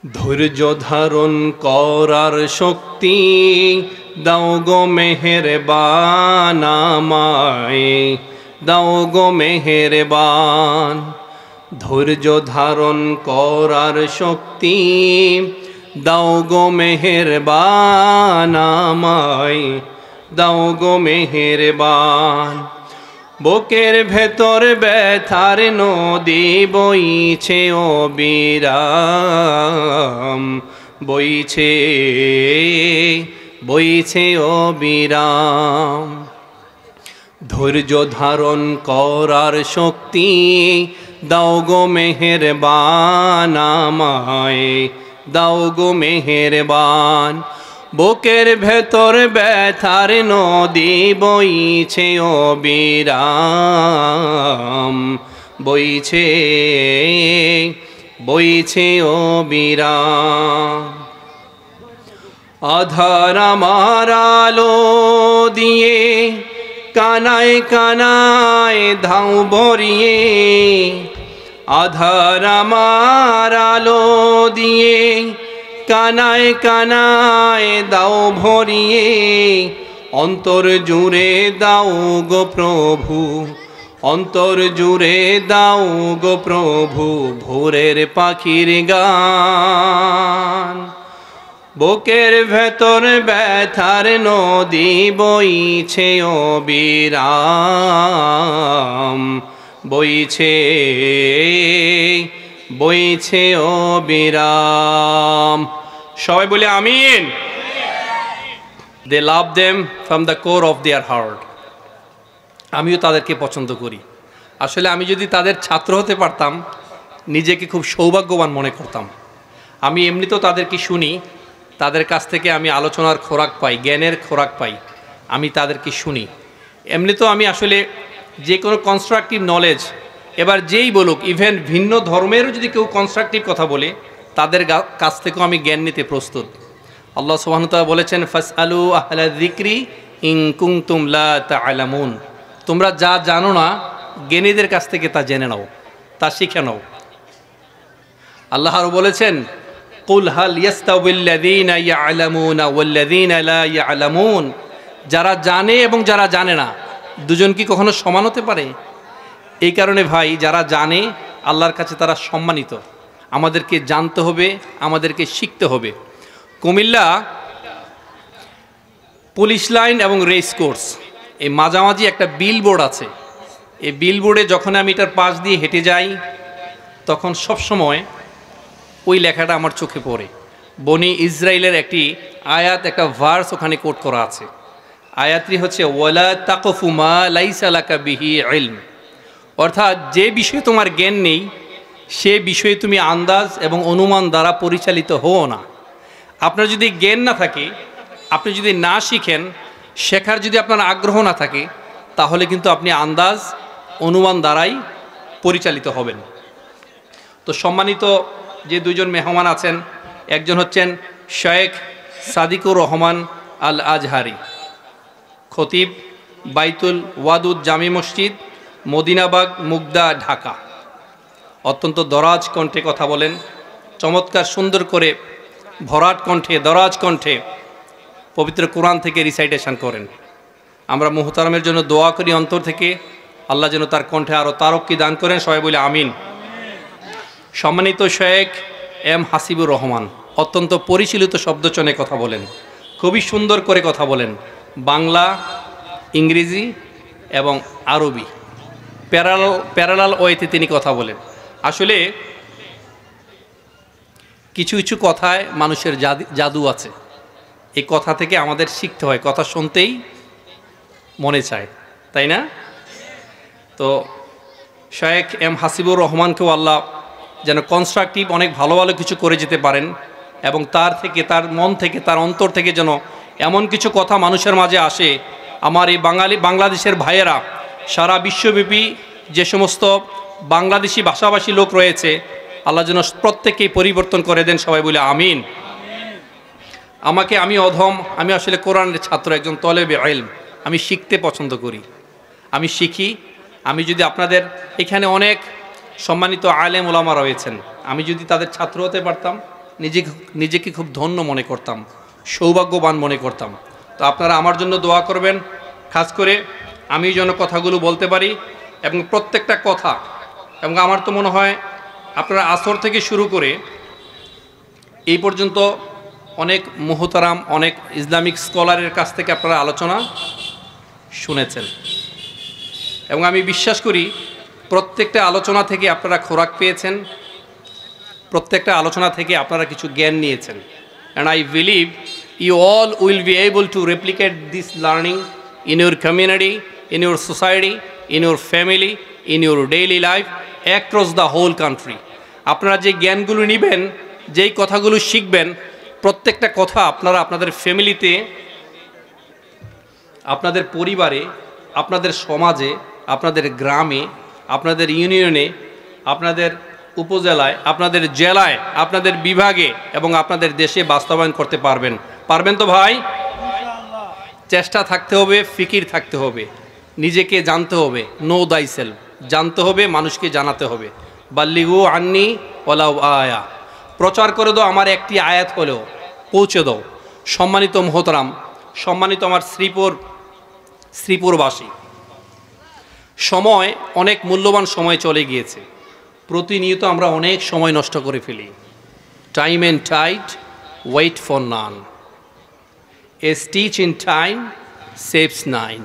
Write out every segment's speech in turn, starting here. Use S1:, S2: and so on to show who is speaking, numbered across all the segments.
S1: ধৈর্য ধারণ করার শক্তি দাও গো মেহেরবান আমায়, দাও গো মেহেরবান। ধৈর্য ধারণ করার শক্তি দাও গো মেহেরবান আমায়, দাও গো মেহেরবান। বুকের ভেতর ব্যথার নদী বইছে অবিরাম, বইছে বইছে অবিরাম। ধৈর্য ধারণ করার শক্তি দাও গো মেহেরবান আমায়, দাও গো মেহেরবান। বুকের ভেতর ব্যথার নদী বইছে অবিরাম, বইছে বইছে অবিরাম। আধার আমার আলো দিয়ে কানায় কানায় ধাও ভরিয়ে, আধার আমার আলো দিয়ে কানায় কানায় দাও ভরিয়ে। অন্তর জুড়ে দাও গো প্রভু, অন্তর জুড়ে দাও গো প্রভু ভোরের পাখির গান। বুকের ভেতর ব্যথার নদী বইছে অবিরাম, বইছে বইছে অবিরাম। সবাই বলে আমিন। They love them from the core of their heart. আমিও তাদেরকে পছন্দ করি। আসলে আমি যদি তাদের ছাত্র হতে পারতাম নিজেকে খুব সৌভাগ্যবান মনে করতাম। আমি এমনিতেও তাদেরকে শুনি, তাদের কাছ থেকে আমি আলোচনার খোরাক পাই, জ্ঞানের খোরাক পাই। আমি তাদেরকে শুনি। এমনিতেও আমি আসলে যে কোনো কনস্ট্রাকটিভ নলেজ, এবার যেই বলুক, ইভেন ভিন্ন ধর্মেরও যদি কেউ কনস্ট্রাকটিভ কথা বলে তাদের কাছ থেকেও আমি জ্ঞান নিতে প্রস্তুত। আল্লাহ সুবহানাহু ওয়া তাআলা বলেছেন, ফাসআলু আহলা যিকরি ইন কুনতুম লা তা'লামুন। তোমরা যা জানো না জ্ঞানীদের কাছ থেকে তা জেনে নাও, তা শিখে নাও। আল্লাহ আরও বলেছেন, কুল হাল ইয়াস্তাউবিল্লাযীনা ইয়া'লামুনা ওয়াল্লাযীনা লা ইয়া'লামুন। যারা জানে এবং যারা জানে না দুজন কি কখনো সমান হতে পারে? এই কারণে ভাই, যারা জানে আল্লাহর কাছে তারা সম্মানিত। আমাদেরকে জানতে হবে, আমাদেরকে শিখতে হবে। কুমিল্লা পুলিশ লাইন এবং রেস কোর্স এই মাঝামাঝি একটা বিলবোর্ড আছে। এই বিলবোর্ডে যখন আমি এটার পাশ দিয়ে হেঁটে যাই তখন সবসময় ওই লেখাটা আমার চোখে পড়ে। বনি ইসরাইলের একটি আয়াত, একটা ভার্স ওখানে কোট করা আছে। আয়াতটি হচ্ছে, ওয়ালা তাকফু মা লাইসা লাকা বিহি ইলম। অর্থাৎ যে বিষয়ে তোমার জ্ঞান নেই সে বিষয়ে তুমি আন্দাজ এবং অনুমান দ্বারা পরিচালিত হও না। আপনার যদি জ্ঞান না থাকে, আপনি যদি না শিখেন, শেখার যদি আপনার আগ্রহ না থাকে, তাহলে কিন্তু আপনি আন্দাজ অনুমান দ্বারাই পরিচালিত হবেন। তো সম্মানিত যে দুজন মেহমান আছেন, একজন হচ্ছেন শেখ সাদিকুর রহমান আল আজহারি, খতিব, বাইতুল ওয়াদুদ জামি মসজিদ, মদিনাবাগ, মুগদা, ঢাকা। অত্যন্ত দরাজ কণ্ঠে কথা বলেন, চমৎকার সুন্দর করে ভরাট কণ্ঠে, দরাজ কণ্ঠে পবিত্র কোরআন থেকে রিসাইটেশন করেন। আমরা মুহতারামের জন্য দোয়া করি অন্তর থেকে, আল্লাহ যেন তার কণ্ঠে আরও তারক্কি দান করেন। সবাই বলে আমিন। সম্মানিত শেখ এম হাসিবুর রহমান অত্যন্ত পরিশীলিত শব্দচয়নে কথা বলেন, খুবই সুন্দর করে কথা বলেন। বাংলা, ইংরেজি এবং আরবি প্যারালাল ওয়েতে তিনি কথা বলেন। আসলে কিছু কিছু কথায় মানুষের জাদু আছে। এই কথা থেকে আমাদের শিখতে হয়, কথা শুনতেই মনে চায়, তাই না? তো শেখ এম হাসিবুর রহমানকেও আল্লাহ যেন কনস্ট্রাকটিভ অনেক ভালো ভালো কিছু করে যেতে পারেন এবং তার থেকে, তার মন থেকে, তার অন্তর থেকে যেন এমন কিছু কথা মানুষের মাঝে আসে। আমার এই বাংলাদেশের ভাইয়েরা সারা বিশ্বব্যাপী যে সমস্ত বাংলাদেশি ভাষাভাষী লোক রয়েছে, আল্লাহ যেন প্রত্যেককেই পরিবর্তন করে দেন। সবাই বলে আমিন। আমি অধম, আমি আসলে কোরআনের ছাত্র, একজন তলেবে ইলম। আমি শিখতে পছন্দ করি, আমি শিখি। আমি যদি আপনাদের এখানে অনেক সম্মানিত আলেম ওলামা রয়েছেন, আমি যদি তাদের ছাত্র হতে পারতাম নিজেকে খুব ধন্য মনে করতাম, সৌভাগ্যবান মনে করতাম। তো আপনারা আমার জন্য দোয়া করবেন, খাস করে আমি যেন কথাগুলো বলতে পারি এবং প্রত্যেকটা কথা, এবং আমার তো মনে হয় আপনারা আসর থেকে শুরু করে এই পর্যন্ত অনেক মুহতারাম, অনেক ইসলামিক স্কলারের কাছ থেকে আপনারা আলোচনা শুনেছেন, এবং আমি বিশ্বাস করি প্রত্যেকটা আলোচনা থেকে আপনারা খোরাক পেয়েছেন, প্রত্যেকটা আলোচনা থেকে আপনারা কিছু জ্ঞান নিয়েছেন। And I believe you all will be able to replicate this learning in your community, in your society, in your family, in your daily life, across the whole country. আপনারা যে জ্ঞানগুলো নেবেন, যেই কথাগুলো শিখবেন, প্রত্যেকটা কথা আপনারা আপনাদের ফ্যামিলিতে, আপনাদের পরিবারে, আপনাদের সমাজে, আপনাদের গ্রামে, আপনাদের ইউনিয়নে, আপনাদের উপজেলায়, আপনাদের জেলায়, আপনাদের বিভাগে এবং আপনাদের দেশে বাস্তবায়ন করতে পারবেন। পারবেন তো ভাই? চেষ্টা থাকতে হবে, ফিকির থাকতে হবে, নিজেকে জানতে হবে, নো দাই সেলফ, জানতে হবে, মানুষকে জানাতে হবে। বাল্লিগু আন্নি ওয়ালাউ আয়া, প্রচার করে দাও আমার একটি আয়াত হলেও, পৌঁছে দাও। সম্মানিত মোহতরাম, সম্মানিত আমার শ্রীপুরবাসী, সময়, অনেক মূল্যবান সময় চলে গিয়েছে। প্রতিনিয়ত আমরা অনেক সময় নষ্ট করে ফেলি। Time and tide wait for none, a stitch in time saves 9।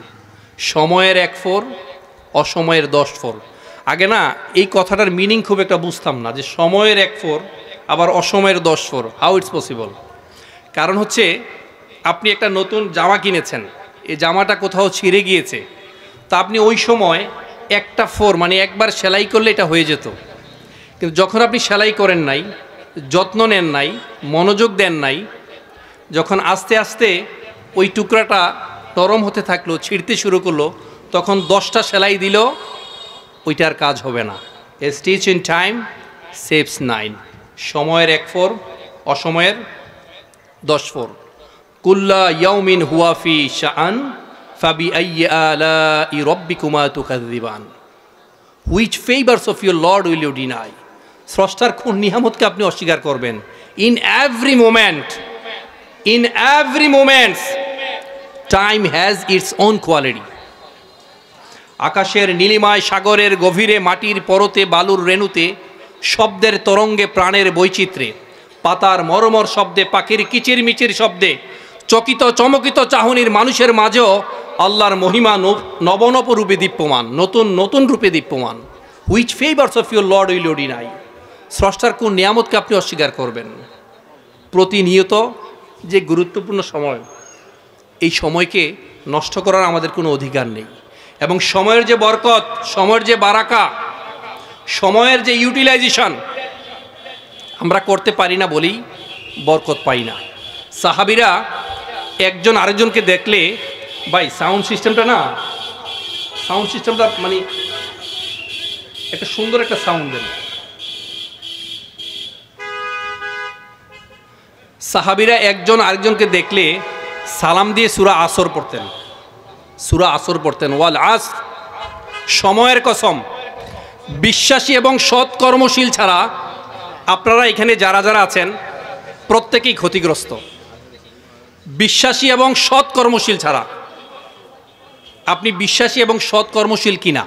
S1: সময়ের 1 ফোর, অসময়ের 10 ফোর। আগে না এই কথাটার মিনিং খুব একটা বুঝতাম না, যে সময়ের 1 ফোর আবার অসময়ের 10 ফোর, হাউ ইটস পসিবল। কারণ হচ্ছে আপনি একটা নতুন জামা কিনেছেন, এই জামাটা কোথাও ছিঁড়ে গিয়েছে, তা আপনি ওই সময় 1টা ফোর, মানে একবার সেলাই করলে এটা হয়ে যেত। কিন্তু যখন আপনি সেলাই করেন নাই, যত্ন নেন নাই, মনোযোগ দেন নাই, যখন আস্তে আস্তে ওই টুকরাটা নরম হতে থাকলো, ছিঁড়তে শুরু করলো, তখন 10টা সেলাই দিল, ওইটার কাজ হবে না। এ স্টিচ ইন টাইম সেভস 9। সময়ের 1 ফোর, অসময়ের 10 ফোর। কুল্লা ইয়াউমিন হুয়া ফি শাআন ফাবিআইয়ি আলাই রাব্বিকুমা তুকাযযিবান। Which favours of your lord will you deny? স্রষ্টার কোন নিয়ামতকে আপনি অস্বীকার করবেন? In every moment time has its own quality. আকাশের নীলিমায়, সাগরের গভীরে, মাটির পরতে, বালুর রেণুতে, শব্দের তরঙ্গে, প্রাণের বৈচিত্র্যে, পাতার মরমর শব্দে, পাখির কিচিরমিচির শব্দে, চকিত চমকিত চাহনির মানুষের মাঝেও আল্লাহর মহিমা নবনব রূপে দীপ্যমান, নতুন নতুন রূপে দীপ্যমান। Which favours of your lord will you deny? স্রষ্টার কোন নিয়ামতকে আপনি অস্বীকার করবেন? প্রতিনিয়ত যে গুরুত্বপূর্ণ সময়, এই সময়কে নষ্ট করার আমাদের কোনো অধিকার নেই। এবং সময়ের যে বরকত, সময়ের যে বারাকা, সময়ের যে ইউটিলাইজেশন আমরা করতে পারি না বলেই বরকত পাই না। সাহাবীরা একজন আরেকজনকে দেখলে, ভাই সাউন্ড সিস্টেমটা মানে একটা সুন্দর একটা সাউন্ড দেন। সাহাবীরা একজন আরেকজনকে দেখলে সালাম দিয়ে সূরা আসর পড়তেন। ওয়াল আসর, সময়ের কসম, বিশ্বাসী এবং সৎ কর্মশীল ছাড়া আপনারা এখানে যারা যারা আছেন প্রত্যেকেই ক্ষতিগ্রস্ত। বিশ্বাসী এবং সৎ কর্মশীল ছাড়া, আপনি বিশ্বাসী এবং সৎ কর্মশীল কিনা,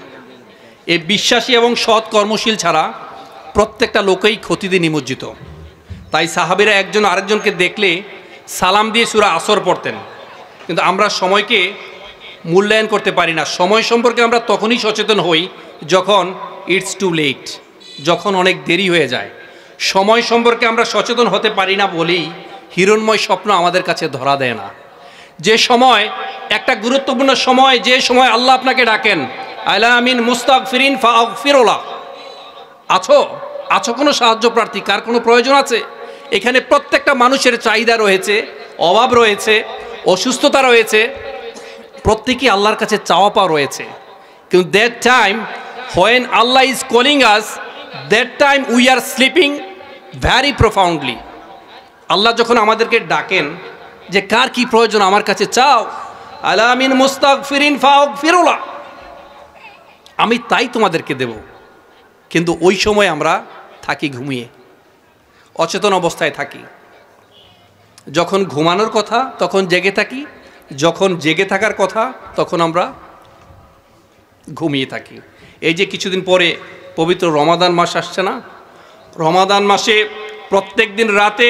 S1: এই বিশ্বাসী এবং সৎ কর্মশীল ছাড়া প্রত্যেকটা লোকেই ক্ষতিতে নিমজ্জিত। তাই সাহাবীরা একজন আরেকজনকে দেখলে সালাম দিয়ে সূরা আসর পড়তেন। কিন্তু আমরা সময়কে মূল্যায়ন করতে পারি না। সময় সম্পর্কে আমরা তখনই সচেতন হই যখন ইটস টু লেট, যখন অনেক দেরি হয়ে যায়। সময় সম্পর্কে আমরা সচেতন হতে পারি না বলেই হিরণময় স্বপ্ন আমাদের কাছে ধরা দেয় না। যে সময় একটা গুরুত্বপূর্ণ সময়, যে সময় আল্লাহ আপনাকে ডাকেন, আলা আমিন মুস্তাগফিরিন ফাগফিরুলাহ, আছো কোনো সাহায্য প্রার্থী, কার কোনো প্রয়োজন আছে? এখানে প্রত্যেকটা মানুষের চাহিদা রয়েছে, অভাব রয়েছে, অসুস্থতা রয়েছে, প্রত্যেকেই আল্লাহর কাছে চাওয়া পাওয়া রয়েছে। কিন্তু that time when Allah is calling us, that time we are sleeping very profoundly. আল্লাহ যখন আমাদেরকে ডাকেন যে কার কি প্রয়োজন আমার কাছে চাও, আলা আমিন মুস্তাগফিরিন ফাগফিরুলাহ, আমি তাই তোমাদেরকে দেব। কিন্তু ওই সময় আমরা থাকি ঘুমিয়ে, অচেতন অবস্থায় থাকি। যখন ঘুমানোর কথা তখন জেগে থাকি, যখন জেগে থাকার কথা তখন আমরা ঘুমিয়ে থাকি। এই যে কিছুদিন পরে পবিত্র রমাদান মাস আসছে না, রমাদান মাসে প্রত্যেক দিন রাতে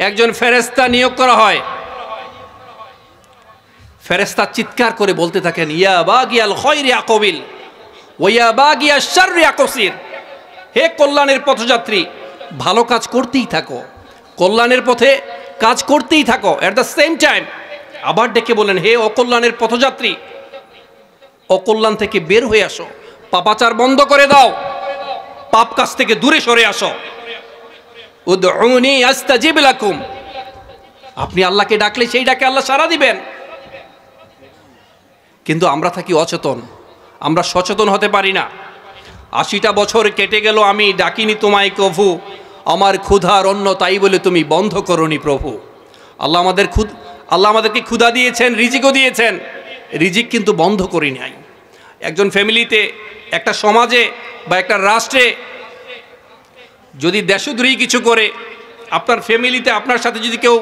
S1: একজন ফেরেশতা নিয়োগ করা হয়। ফেরেশতা চিৎকার করে বলতে থাকেন, ইয়া বাগিয়াল খায়রি আকবিল ওয়া ইয়া বাগিয়াশ শাররি আকসির। হে কল্যাণের পথযাত্রী, ভালো কাজ করতেই থাকো, কল্যাণের পথে কাজ করতেই থাকো। এট দ্য সেম টাইম আবার ডেকে বলেন, হে অকল্যাণের পথযাত্রী, অকল্যাণ থেকে বের হয়ে আসো, পাপাচার বন্ধ করে দাও, পাপ কাজ থেকে দূরে সরে আসো। উদউনি আস্তাজিব লাকুম, আপনি আল্লাহকে ডাকলে সেই ডাকে আল্লাহ সাড়া দিবেন। কিন্তু আমরা থাকি অচেতন, আমরা সচেতন হতে পারি না। 80টা বছর কেটে গেল, আমি ডাকিনি তোমায় কভু, আমার ক্ষুধার অন্ন তাই বলে তুমি বন্ধ করনি প্রভু। আল্লাহ আমাদেরকে ক্ষুধা দিয়েছেন, রিজিকও দিয়েছেন, রিজিক কিন্তু বন্ধ করি নাই। একজন ফ্যামিলিতে, একটা সমাজে বা একটা রাষ্ট্রে যদি দেশদ্রোহী কিছু করে, আপনার ফ্যামিলিতে আপনার সাথে যদি কেউ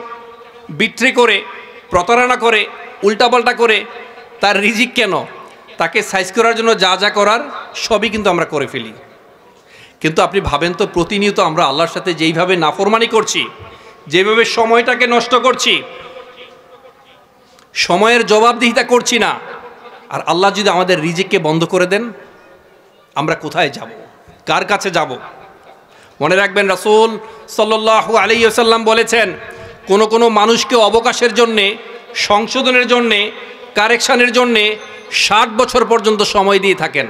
S1: বিট্রে করে, প্রতারণা করে, উল্টাপাল্টা করে, তার রিজিক কেন, তাকে সাইজ করার জন্য যা যা করার সবই কিন্তু আমরা করে ফেলি। কিন্তু আপনি ভাবেন তো, প্রতিনিয়ত আমরা আল্লাহর সাথে যেইভাবে নাফরমানি করছি, যেভাবে সময়টাকে নষ্ট করছি, সময়ের জবাবদিহিতা করছি না, আর আল্লাহ যদি আমাদের রিজিককে বন্ধ করে দেন, আমরা কোথায় যাব, কার কাছে যাব? মনে রাখবেন, রাসূল সাল্লাল্লাহু আলাইহি ওয়াসাল্লাম বলেছেন, কোনো মানুষকে অবকাশের জন্যে, সংশোধনের জন্যে, কারেকশানের জন্যে 60 বছর পর্যন্ত সময় দিয়ে থাকেন।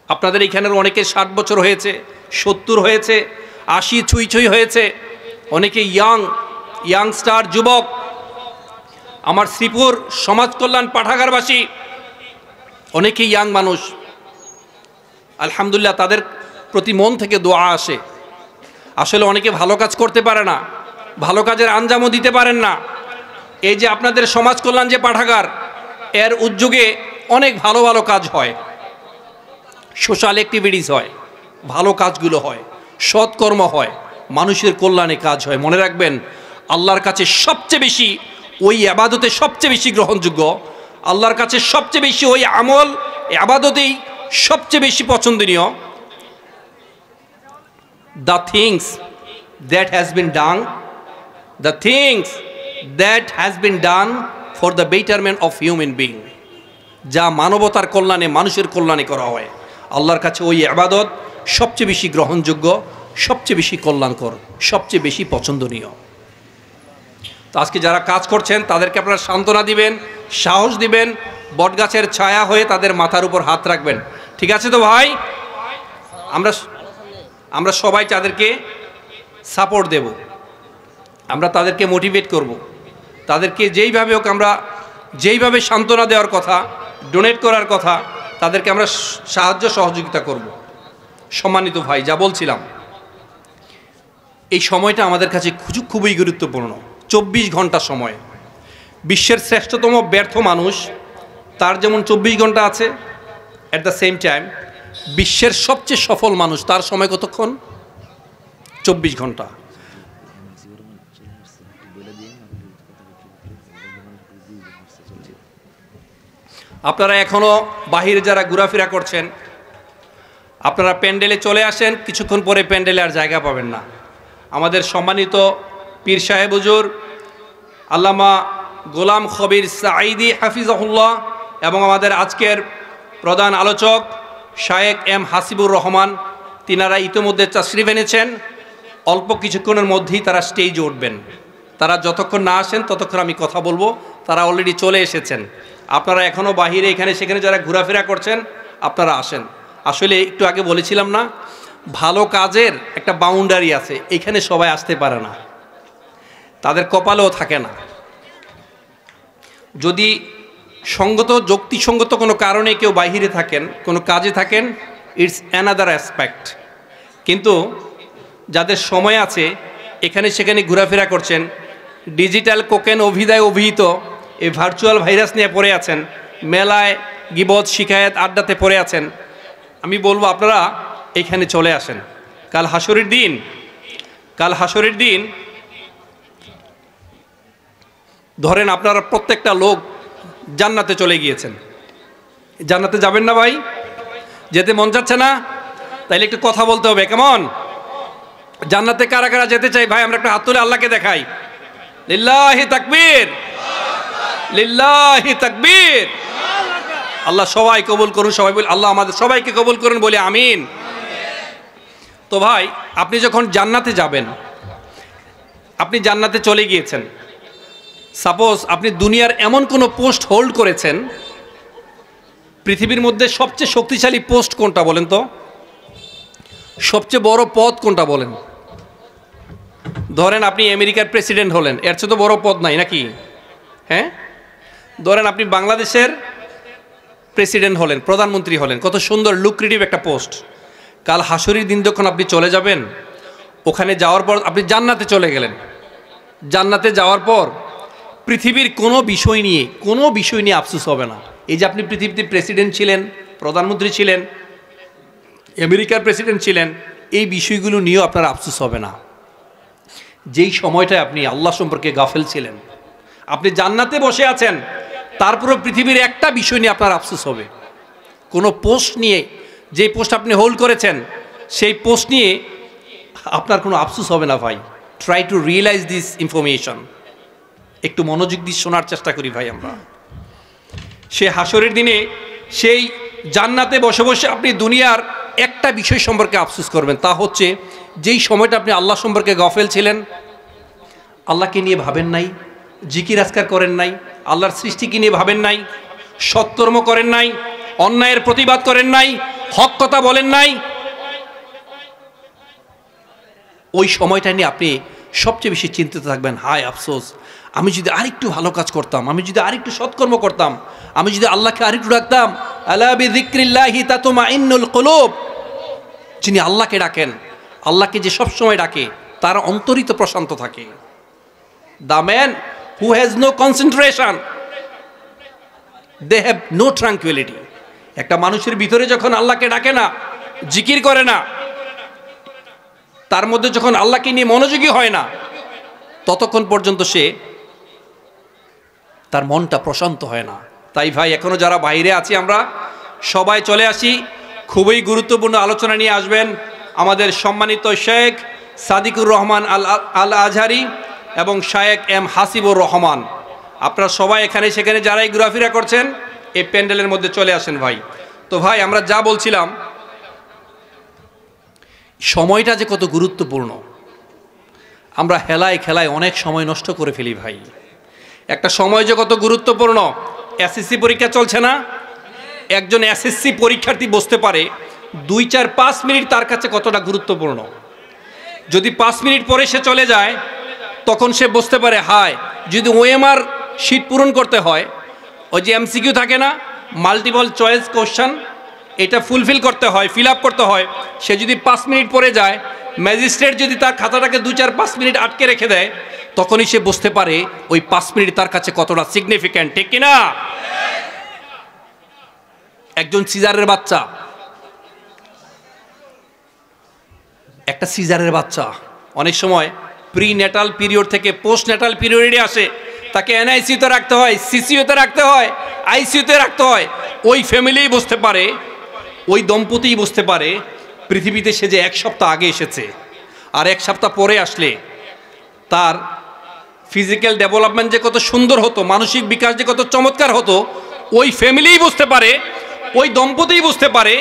S1: আপনাদের এখানের অনেকে 60 বছর হয়েছে, 70 হয়েছে, 80 ছুঁই হয়েছে, অনেকে ইয়াংস্টার যুবক। আমার শ্রীপুর সমাজ কল্যাণ পাঠাগারবাসী অনেকে ইয়াং মানুষ, আলহামদুলিল্লাহ, তাদের প্রতি মন থেকে দোয়া আসে। আসলে অনেকে ভালো কাজ করতে পারে না, ভালো কাজের আঞ্জামও দিতে পারেন না। এই যে আপনাদের সমাজ কল্যাণ যে পাঠাগার, এর উদ্যোগে অনেক ভালো ভালো কাজ হয়, সোশ্যাল অ্যাক্টিভিটিস হয়, ভালো কাজগুলো হয়, সৎকর্ম হয়, মানুষের কল্যাণে কাজ হয়। মনে রাখবেন, আল্লাহর কাছে সবচেয়ে বেশি ওই আবাদতে সবচেয়ে বেশি গ্রহণযোগ্য, আল্লাহর কাছে সবচেয়ে বেশি ওই আমল আবাদতেই সবচেয়ে বেশি পছন্দনীয়। The things that has been done for the betterment of human being, যা মানবতার কল্যাণে, মানুষের কল্যাণে করা হয়, আল্লাহর কাছে ওই ইবাদত সবচেয়ে বেশি গ্রহণযোগ্য, সবচেয়ে বেশি কল্যাণকর, সবচেয়ে বেশি পছন্দনীয়। তো আজকে যারা কাজ করছেন তাদেরকে আপনারা সান্ত্বনা দিবেন, সাহস দিবেন, বটগাছের ছায়া হয়ে তাদের মাথার উপর হাত রাখবেন। ঠিক আছে তো ভাই? আমরা সবাই তাদেরকে সাপোর্ট দেব, আমরা তাদেরকে মোটিভেট করব, তাদেরকে যেইভাবে হোক, আমরা যেইভাবে সান্ত্বনা দেওয়ার কথা, ডোনেট করার কথা, তাদেরকে আমরা সাহায্য সহযোগিতা করব। সম্মানিত ভাই, যা বলছিলাম, এই সময়টা আমাদের কাছে খুবই গুরুত্বপূর্ণ। 24 ঘন্টা সময়। বিশ্বের শ্রেষ্ঠতম ব্যর্থ মানুষ, তার যেমন 24 ঘন্টা আছে, অ্যাট দ্য সেম টাইম বিশ্বের সবচেয়ে সফল মানুষ, তার সময় কতক্ষণ? 24 ঘন্টা। আপনারা এখনও বাহিরে যারা ঘোরাফেরা করছেন, আপনারা প্যান্ডেলে চলে আসেন, কিছুক্ষণ পরে প্যান্ডেলে আর জায়গা পাবেন না। আমাদের সম্মানিত পীর সাহেব হুজুর আল্লামা গোলাম খবির সাঈদী হাফিজাহুল্লাহ এবং আমাদের আজকের প্রধান আলোচক শায়েখ এম হাসিবুর রহমান, তিনারা ইতিমধ্যে তাশরিফ এনেছেন। অল্প কিছুক্ষণের মধ্যেই তারা স্টেজে উঠবেন। তারা যতক্ষণ না আসেন ততক্ষণ আমি কথা বলবো। তারা অলরেডি চলে এসেছেন। আপনারা এখনও বাহিরে এখানে সেখানে যারা ঘোরাফেরা করছেন, আপনারা আসেন। আসলে একটু আগে বলেছিলাম না, ভালো কাজের একটা বাউন্ডারি আছে, এখানে সবাই আসতে পারে না, তাদের কপালেও থাকে না। যদি যুক্তিসঙ্গত কোনো কারণে কেউ বাহিরে থাকেন, কোনো কাজে থাকেন, ইটস অ্যানাদার অ্যাসপেক্ট। কিন্তু যাদের সময় আছে, এখানে সেখানে ঘোরাফেরা করছেন, ডিজিটাল কোকেন অভিহিত এই ভার্চুয়াল ভাইরাস নিয়ে পড়ে আছেন, মেলায় গিবত শিকায়েত আড্ডাতে পড়ে আছেন, আমি বলবো আপনারা এখানে চলে আসেন। কাল হাসরের দিন কাল হাসরের দিন ধরেন আপনারা প্রত্যেকটা লোক জান্নাতে চলে গিয়েছেন, জান্নাতে যাবেন না ভাই? যেতে মন যাচ্ছে না? তাইলে একটু কথা বলতে হবে, কেমন? জান্নাতে কারা কারা যেতে চাই ভাই? আমরা একটা হাত তুলে আল্লাহকে দেখাই। লিল্লাহি তাকবীর, লিল্লাহি তাকবীর। আল্লাহ সবাই কবুল করুন, সবাই বলি আল্লাহ আমাদের সবাইকে কবুল করুন, বলি আমিন। তো ভাই আপনি যখন জান্নাতে যাবেন, আপনি জান্নাতে চলে গিয়েছেন, সাপোজ আপনি দুনিয়ার এমন কোনো পোস্ট হোল্ড করেছেন, পৃথিবীর মধ্যে সবচেয়ে শক্তিশালী পোস্ট কোনটা বলেন তো? সবচেয়ে বড় পদ কোনটা বলেন? ধরেন আপনি আমেরিকার প্রেসিডেন্ট হলেন, এর চেয়ে তো বড় পদ নাই নাকি? হ্যাঁ, ধরেন আপনি বাংলাদেশের প্রেসিডেন্ট হলেন, প্রধানমন্ত্রী হলেন, কত সুন্দর লুক্রেটিভ একটা পোস্ট। কাল হাসরের দিন যখন আপনি চলে যাবেন, ওখানে যাওয়ার পর আপনি জান্নাতে চলে গেলেন। জান্নাতে যাওয়ার পর পৃথিবীর কোনো বিষয় নিয়ে আফসোস হবে না। এই যে আপনি পৃথিবীতে প্রেসিডেন্ট ছিলেন, প্রধানমন্ত্রী ছিলেন, আমেরিকার প্রেসিডেন্ট ছিলেন, এই বিষয়গুলো নিয়েও আপনার আফসোস হবে না। যেই সময়টায় আপনি আল্লাহ সম্পর্কে গাফেল ছিলেন, আপনি জান্নাতে বসে আছেন, তারপরেও পৃথিবীর একটা বিষয় নিয়ে আপনার আফসোস হবে। কোনো পোস্ট নিয়ে, যে পোস্ট আপনি হোল্ড করেছেন, সেই পোস্ট নিয়ে আপনার কোনো আফসোস হবে না ভাই। Try to realise this information. একটু মনোযোগ দিয়ে শোনার চেষ্টা করি ভাই আমরা। সে হাসরের দিনে সেই জান্নাতে বসে বসে আপনি দুনিয়ার একটা বিষয় সম্পর্কে আফসোস করবেন, তা হচ্ছে যেই সময়টা আপনি আল্লাহ সম্পর্কে গাফেল ছিলেন, আল্লাহকে নিয়ে ভাবেন নাই, জিকির আজকার করেন নাই, আল্লাহর সৃষ্টিকে নিয়ে ভাবেন নাই, সৎকর্ম করেন নাই, অন্যায়ের প্রতিবাদ করেন নাই, হক কথা বলেন নাই। ওই সময়টা নিয়ে আপনি সবচেয়ে বেশি চিন্তিত থাকবেন, হায় আফসোস, আমি যদি আরেকটু ভালো কাজ করতাম, আমি যদি আরেকটু সৎকর্ম করতাম, আমি যদি আল্লাহকে আরেকটু ডাকতাম। আলা বিযিক্রিল্লাহি তাতমাইন্নুল কুলুব। যিনি আল্লাহকে ডাকেন, আল্লাহকে যে সবসময় ডাকে, তার অন্তরিত প্রশান্ত থাকে। The man who has no concentration, they have no tranquillity. একটা মানুষের ভিতরে যখন আল্লাহকে ডাকে না, জিকির করে না, তার মধ্যে যখন আল্লাহকে নিয়ে মনোযোগী হয় না, ততক্ষণ পর্যন্ত সে তার মনটা প্রশান্ত হয় না। তাই ভাই এখনো যারা বাইরে আছি, আমরা সবাই চলে আসি। খুবই গুরুত্বপূর্ণ আলোচনা নিয়ে আসবেন আমাদের সম্মানিত শেখ সাদিকুর রহমান আল আজহারি এবং শায়েখ এম হাসিবুর রহমান। আপনারা সবাই এখানে সেখানে যারাই ঘোরাফেরা করছেন, এই প্যান্ডেলের মধ্যে চলে আসেন ভাই। তো ভাই আমরা যা বলছিলাম, সময়টা যে কত গুরুত্বপূর্ণ, আমরা হেলায় খেলায় অনেক সময় নষ্ট করে ফেলি ভাই। একটা সময় যে কত গুরুত্বপূর্ণ। এসএসসি পরীক্ষা চলছে না, একজন এসএসসি পরীক্ষার্থী বসতে পারে 2-4-5 মিনিট তার কাছে কতটা গুরুত্বপূর্ণ। যদি 5 মিনিট পরে সে চলে যায়, তখন সে বসতে পারে, হায় যদি ওএমআর শিট পূরণ করতে হয়, ওই যে এমসিকিউ থাকে না, মাল্টিপল চয়েস কোশ্চেন, এটা ফুলফিল করতে হয়, ফিল আপ করতে হয়, সে যদি 5 মিনিট পরে যায়, ম্যাজিস্ট্রেট যদি তার খাতাটাকে 2-4-5 মিনিট আটকে রেখে দেয়, তখনই সে বুঝতে পারে ওই 5 মিনিট তার কাছে কতটা সিগনিফিক্যান্ট, ঠিক কিনা? একজন সিজারের বাচ্চা, একটা সিজারের বাচ্চা অনেক সময় প্রি ন্যাটাল পিরিয়ড থেকে পোস্ট ন্যাটাল পিরিয়ডে আসে, তাকে এনআইসিউতে রাখতে হয়, সিসিউতে রাখতে হয়, আইসিউতে রাখতে হয়। ওই ফ্যামিলিই বুঝতে পারে, ওই দম্পতিই বুঝতে পারে পৃথিবীতে সে যে 1 সপ্তাহ আগে এসেছে, আর 1 সপ্তাহ পরে আসলে তার ফিজিক্যাল ডেভেলপমেন্ট যে কত সুন্দর হতো, মানসিক বিকাশ যে কত চমৎকার হতো। ওই ফ্যামিলিই বুঝতে পারে, ওই দম্পতিই বুঝতে পারে,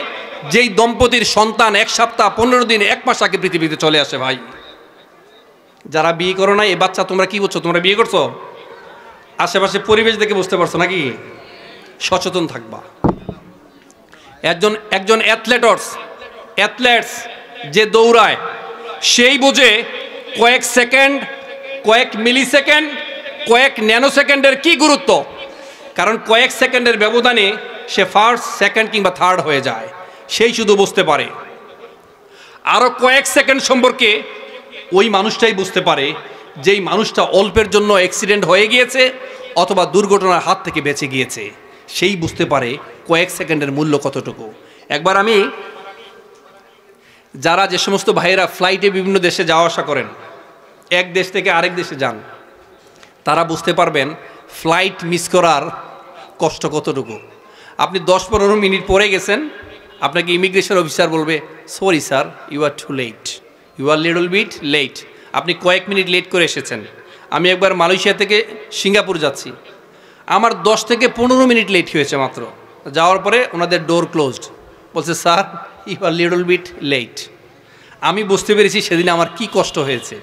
S1: যেই দম্পতির সন্তান 1 সপ্তাহ 15 দিন 1 মাস আগে পৃথিবীতে চলে আসে। ভাই যারা বিয়ে করো না, এই বাচ্চা তোমরা কি বুঝছো? তোমরা বিয়ে করছো, আশেপাশে পরিবেশ দেখে বুঝতে পারছো নাকি? সচেতন থাকবা। একজন অ্যাথলেটস যে দৌড়ায়, সেই বোঝে কয়েক সেকেন্ড, কয়েক মিলি সেকেন্ড, কয়েক ন্যানো সেকেন্ডের কি গুরুত্ব। কারণ কয়েক সেকেন্ডের ব্যবধানে সে ফার্স্ট, সেকেন্ড কিংবা থার্ড হয়ে যায়, সেই শুধু বুঝতে পারে। আরও কয়েক সেকেন্ড সম্পর্কে ওই মানুষটাই বুঝতে পারে, যেই মানুষটা অল্পের জন্য অ্যাক্সিডেন্ট হয়ে গিয়েছে অথবা দুর্ঘটনার হাত থেকে বেঁচে গিয়েছে, সেই বুঝতে পারে কয়েক সেকেন্ডের মূল্য কতটুকু। একবার আমি যারা যে সমস্ত ভাইয়েরা ফ্লাইটে বিভিন্ন দেশে যাওয়া আসা করেন, এক দেশ থেকে আরেক দেশে যান, তারা বুঝতে পারবেন ফ্লাইট মিস করার কষ্ট কতটুকু। আপনি 10-15 মিনিট পরে গেছেন, আপনাকে ইমিগ্রেশন অফিসার বলবে, sorry sir, you are too late, you are little bit late. আপনি কয়েক মিনিট লেট করে এসেছেন। আমি একবার মালয়েশিয়া থেকে সিঙ্গাপুর যাচ্ছি, আমার 10 থেকে 15 মিনিট লেট হয়েছে মাত্র। যাওয়ার পরে ওনাদের ডোর ক্লোজড, বলছে sir you are little bit late. আমি বুঝতে পেরেছি সেদিন আমার কি কষ্ট হয়েছে,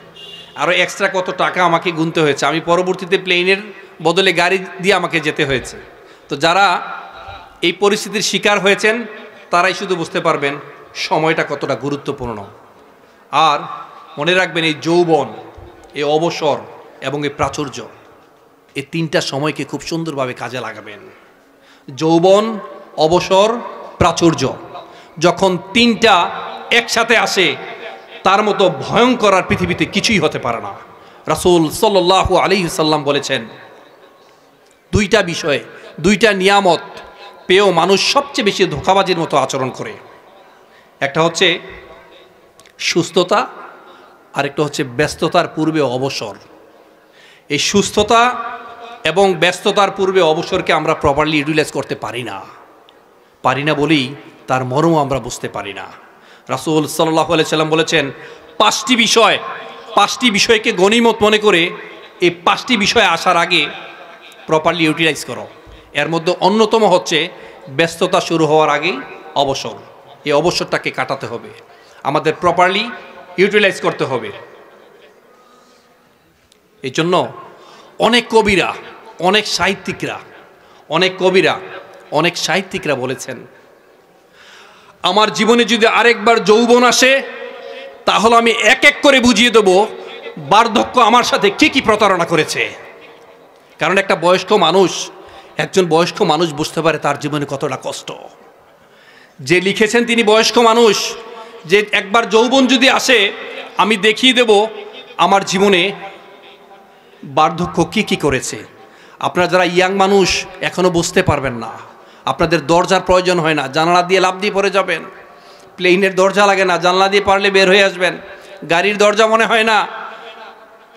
S1: আরও এক্সট্রা কত টাকা আমাকে গুনতে হয়েছে, আমি পরবর্তীতে প্লেনের বদলে গাড়ি দিয়ে আমাকে যেতে হয়েছে। তো যারা এই পরিস্থিতির শিকার হয়েছেন তারাই শুধু বুঝতে পারবেন সময়টা কতটা গুরুত্বপূর্ণ। আর মনে রাখবেন, এই যৌবন, এই অবসর এবং এই প্রাচুর্য, এই তিনটা সময়কে খুব সুন্দরভাবে কাজে লাগাবেন। যৌবন, অবসর, প্রাচুর্য, যখন তিনটা একসাথে আসে তার মতো ভয়ঙ্কর আর পৃথিবীতে কিছুই হতে পারে না। রাসূল সাল্লাল্লাহু আলাইহি সাল্লাম বলেছেন, দুইটা বিষয়ে, দুইটা নিয়ামত পেয়েও মানুষ সবচেয়ে বেশি ধোঁকাবাজির মতো আচরণ করে। একটা হচ্ছে সুস্থতা, আর একটা হচ্ছে ব্যস্ততার পূর্বে অবসর। এই সুস্থতা এবং ব্যস্ততার পূর্বে অবসরকে আমরা প্রপারলি ইউটিলাইজ করতে পারি না বলেই তার মর্ম আমরা বুঝতে পারি না। রাসূল সাল্লাল্লাহু আলাইহি সাল্লাম বলেছেন, 5টি বিষয়কে গনিমত মনে করে এই 5টি বিষয় আসার আগে প্রপারলি ইউটিলাইজ করো। এর মধ্যে অন্যতম হচ্ছে ব্যস্ততা শুরু হওয়ার আগেই অবসর। এই অবসরটাকে কাটাতে হবে, আমাদের প্রপারলি ইউটিলাইজ করতে হবে। এই জন্য অনেক কবিরা, অনেক সাহিত্যিকরা বলেছেন, আমার জীবনে যদি আরেকবার যৌবন আসে তাহলে আমি এক এক করে বুঝিয়ে দেব বার্ধক্য আমার সাথে কি কি প্রতারণা করেছে। কারণ একজন বয়স্ক মানুষ বুঝতে পারে তার জীবনে কতটা কষ্ট। যে লিখেছেন তিনি বয়স্ক মানুষ, যে একবার যৌবন যদি আসে আমি দেখিয়ে দেব আমার জীবনে বার্ধক্য কি কি করেছে। আপনারা যারা ইয়াং মানুষ এখনো বুঝতে পারবেন না, আপনাদের দরজার প্রয়োজন হয় না, জানালা দিয়ে লাফ দিয়ে পড়ে যাবেন। প্লেনের দরজা লাগে না, জানলা দিয়ে পারলে বের হয়ে আসবেন। গাড়ির দরজা মনে হয় না,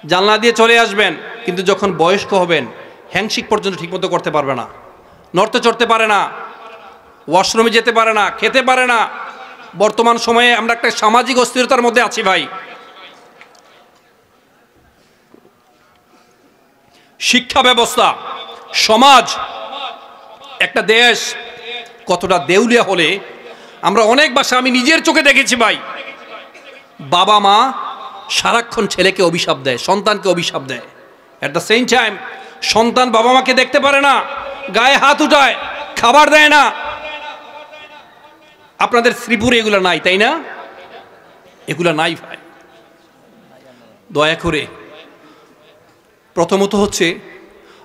S1: জানলা দিয়ে চলে আসবেন। কিন্তু যখন বয়স্ক হবেন, হ্যান্ডশেক পর্যন্ত ঠিকমতো করতে পারবে না, নড়তে চড়তে পারে না, ওয়াশরুমে যেতে পারে না, খেতে পারে না। বর্তমান সময়ে আমরা একটা সামাজিক অস্থিরতার মধ্যে আছি ভাই। শিক্ষা ব্যবস্থা, সমাজ, একটা দেশ কতটা দেউলিয়া হলে আমরা অনেক বাসা, আমি নিজের চোখে দেখেছি ভাই, বাবা মা সারাক্ষণ ছেলেকে অভিশাপ দেয়, সন্তানকে অভিশাপ দেয়। অ্যাট দ্য সেম টাইম সন্তান বাবা মাকে দেখতে পারে না, গায়ে হাত উঠায়, খাবার দেয় না। আপনাদের শ্রীপুরে এগুলো নাই, তাই না? এগুলো নাই ভাই। দয়া করে, প্রথমত হচ্ছে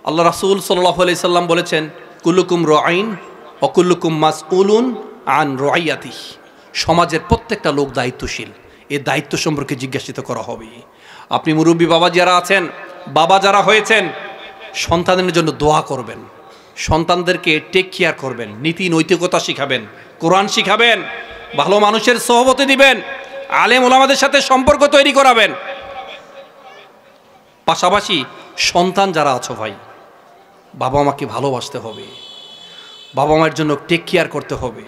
S1: আল্লাহ রাসূল সাল্লাল্লাহু আলাইহি সাল্লাম বলেছেন, কুল্লুকুম রাঈন ওয়া কুল্লুকুম মাসউলুন আন রাইয়াতিহি। সমাজের প্রত্যেকটা লোক দায়িত্বশীল, এই দায়িত্ব সম্পর্কে জিজ্ঞাসিত করা হবে। আপনি মুরব্বী বাবা যারা আছেন, বাবা যারা হয়েছেন, সন্তানদের জন্য দোয়া করবেন, সন্তানদেরকে টেক কেয়ার করবেন, নীতি নৈতিকতা শিখাবেন, কোরআন শিখাবেন, ভালো মানুষের সহবতে দিবেন, আলেম ওলামাদের সাথে সম্পর্ক তৈরি করাবেন। পাশাপাশি সন্তান যারা আছো ভাই, বাবা মাকে ভালোবাসতে হবে, বাবা মায়ের জন্য টেক কেয়ার করতে হবে।